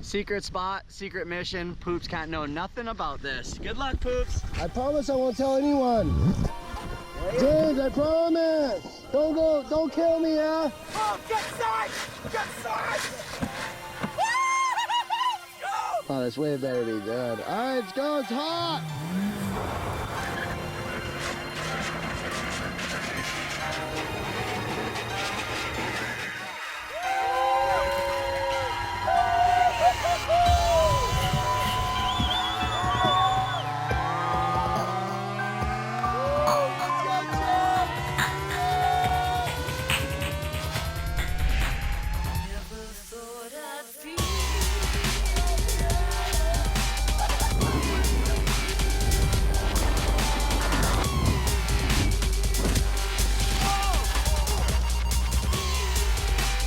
Secret spot, secret mission. Poops can't know nothing about this. Good luck, Poops. I promise I won't tell anyone. James, I promise. Don't kill me, yeah? Oh, get side! Get side! Oh, this wave better be good. All right, let's go, it's hot.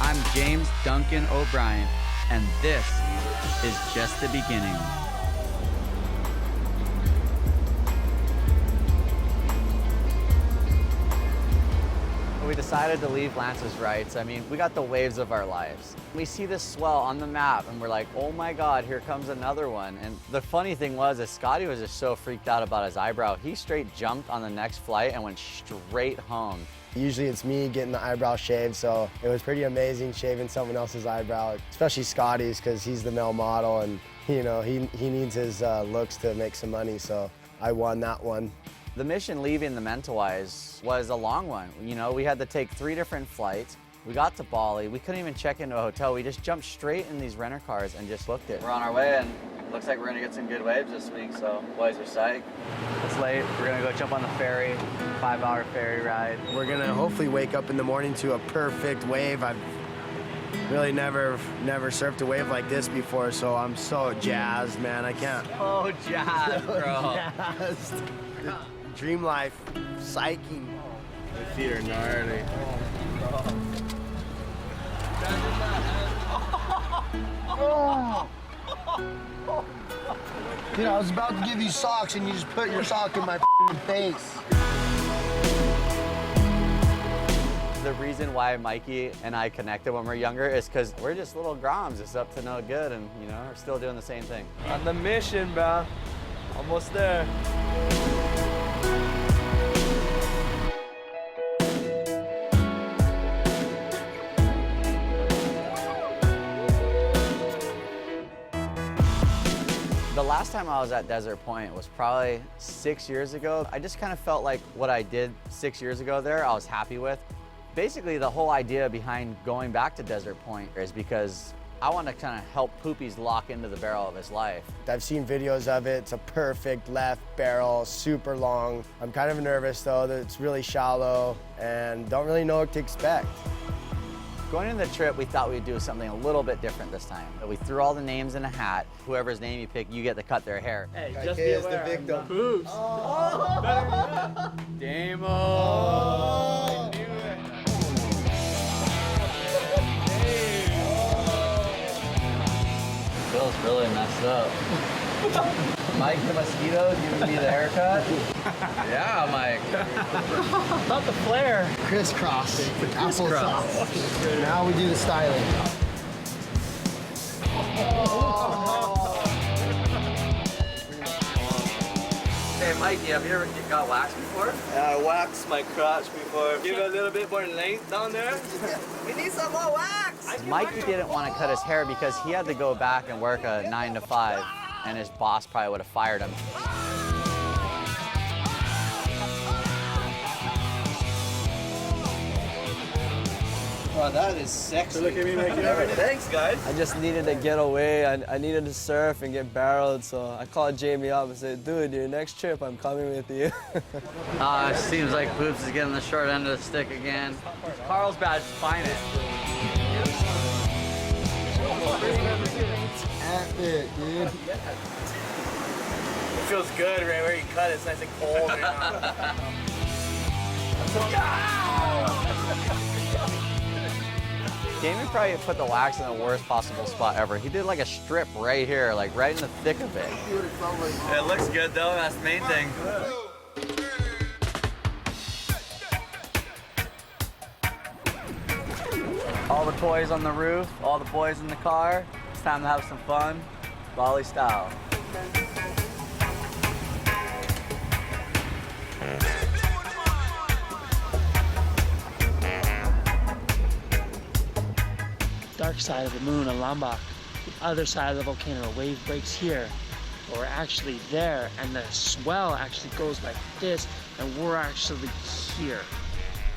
I'm James Duncan O'Brien, and this is just the beginning. We decided to leave Lance's rights. I mean, we got the waves of our lives. We see this swell on the map and we're like, oh my God, here comes another one. And the funny thing was, is Scotty was just so freaked out about his eyebrow, he straight jumped on the next flight and went straight home. Usually it's me getting the eyebrow shaved, so it was pretty amazing shaving someone else's eyebrow, especially Scotty's, because he's the male model and you know he needs his looks to make some money, so I won that one. The mission leaving the Mentawais was a long one. You know, we had to take 3 different flights. We got to Bali. We couldn't even check into a hotel. We just jumped straight in these renter cars and just looked it. We're on our way and looks like we're gonna get some good waves this week, so boys are psyched. It's late. We're gonna go jump on the ferry, 5-hour ferry ride. We're gonna hopefully wake up in the morning to a perfect wave. I've really never surfed a wave like this before, so I'm so jazzed, man. I can't. Oh, jazzed, bro. Jazzed. Dream life, psyching. My feet are gnarly. Dude, I was about to give you socks and you just put your sock in my face. The reason why Mikey and I connected when we're younger is because we're just little Groms, just up to no good, and you know, we're still doing the same thing. On the mission, bro. Almost there. The last time I was at Desert Point was probably 6 years ago. I just kind of felt like what I did 6 years ago there, I was happy with. Basically, the whole idea behind going back to Desert Point is because I want to kind of help Poopies lock into the barrel of his life. I've seen videos of it. It's a perfect left barrel, super long. I'm kind of nervous though that it's really shallow and don't really know what to expect. Going into the trip, we thought we'd do something a little bit different this time. We threw all the names in a hat. Whoever's name you pick, you get to cut their hair. Hey, just be aware. The victim. Poops. Oh. Damo! I knew it. Bill's really messed up. Mike the mosquito giving me the haircut? Yeah, Mike. Not the flare. Crisscross. Applesauce. Now we do the styling. Hey, Mikey, have you ever got waxed before? Yeah, I waxed my crotch before. Give it a little bit more length down there. We need some more wax. Mikey didn't want to cut his hair because he had to go back and work a 9 to 5, and his boss probably would have fired him. Wow, that is sexy. Look at me making everything. Thanks, guys. I just needed to get away. I needed to surf and get barreled, so I called Jamie up and said, dude, your next trip, I'm coming with you. Seems like Poops is getting the short end of the stick again. Carlsbad's finest. Epic, dude. It feels good right where you cut it. It's nice and cold right now. Jamie probably put the wax in the worst possible spot ever. He did like a strip right here, like right in the thick of it. It looks good though, that's the main thing. All the toys on the roof, all the boys in the car. time to have some fun, Bali style. Dark side of the moon on Lombok. The other side of the volcano, a wave breaks here. But we're actually there, and the swell actually goes like this, and we're actually here.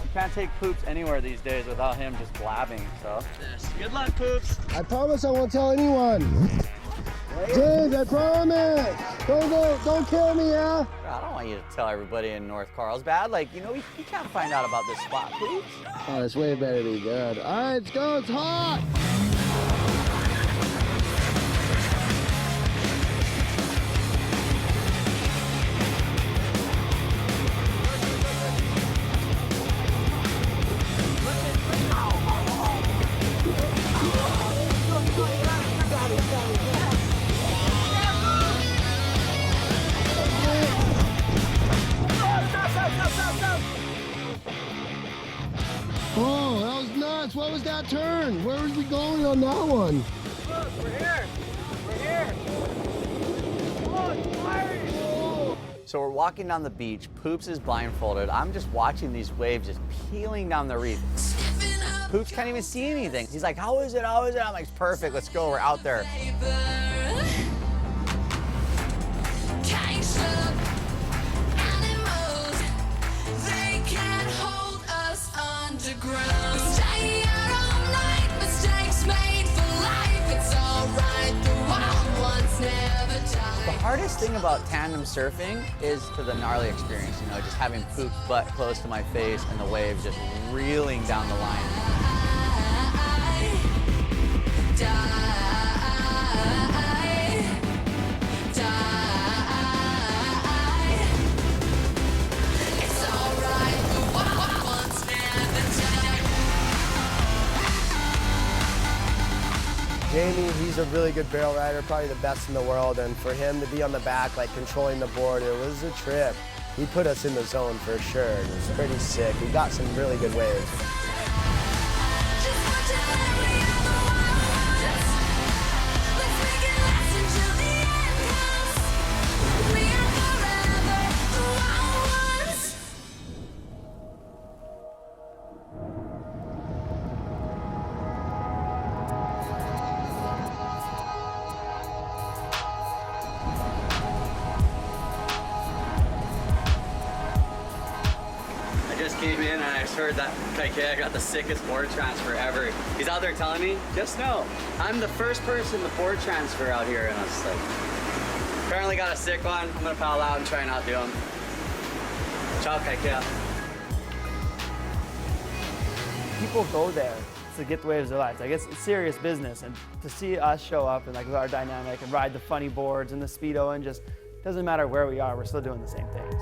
You can't take Poops anywhere these days without him just blabbing, so. Good luck, Poops. I promise I won't tell anyone. James, I promise. Don't kill me, yeah? I don't want you to tell everybody in North Carlsbad. Like, you know, we can't find out about this spot, Poops. Oh, this wave better be good. All right, let's go, it's hot. Oh, that was nuts. What was that turn? Where was we going on that one? Look, we're here. We're here. Oh, it's fiery. So we're walking down the beach. Poops is blindfolded. I'm just watching these waves just peeling down the reef. Poops can't even see anything. He's like, how is it? How is it? I'm like, it's perfect. Let's go. We're out there. The hardest thing about tandem surfing is to the gnarly experience, you know, just having Poop's butt close to my face and the waves just reeling down the line. Jamie, he's a really good barrel rider, probably the best in the world, and for him to be on the back, like controlling the board, it was a trip. He put us in the zone for sure. It was pretty sick. We got some really good waves. Came in and I heard that I got the sickest board transfer ever. He's out there telling me, just know, I'm the first person to board transfer out here. And I was like, apparently got a sick one. I'm gonna paddle out and try and outdo him. Ciao, Kaikea. People go there to get the waves of their lives. Like, it's serious business, and to see us show up and like with our dynamic and ride the funny boards and the speedo, and just doesn't matter where we are, we're still doing the same things.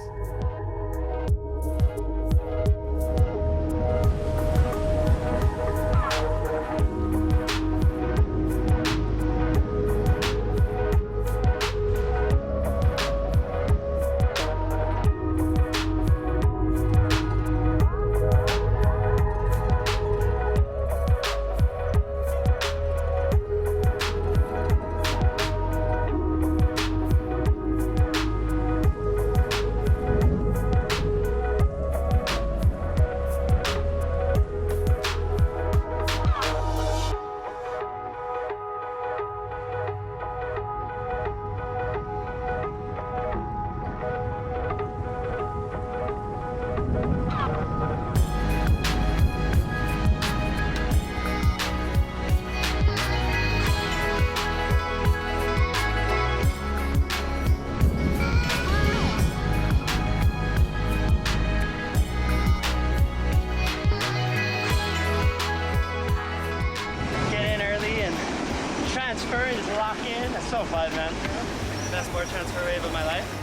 transfer, just lock in. That's so fun, man. Best board transfer wave of my life.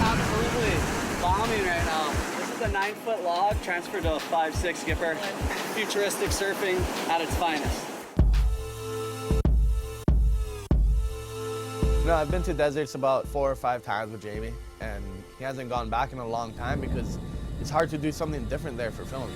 Absolutely bombing right now. This is a 9-foot log transferred to a 5'6" skipper. Futuristic surfing at its finest. No, I've been to deserts about 4 or 5 times with Jamie, and he hasn't gone back in a long time because it's hard to do something different there for filming.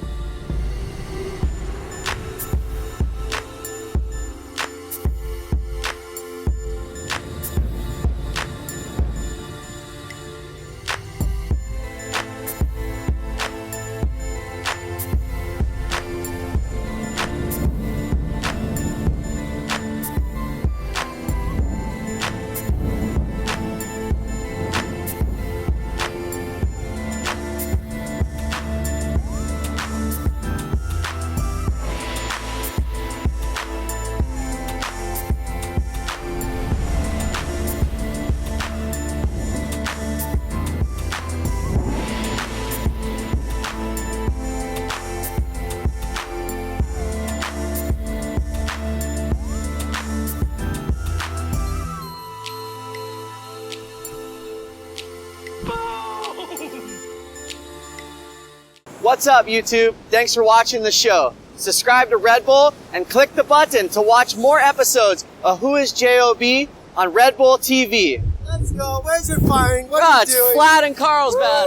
What's up, YouTube? Thanks for watching the show. Subscribe to Red Bull and click the button to watch more episodes of Who is J.O.B. on Red Bull TV. Let's go. Where's your firing? What God, are you it's doing? flat in Carlsbad.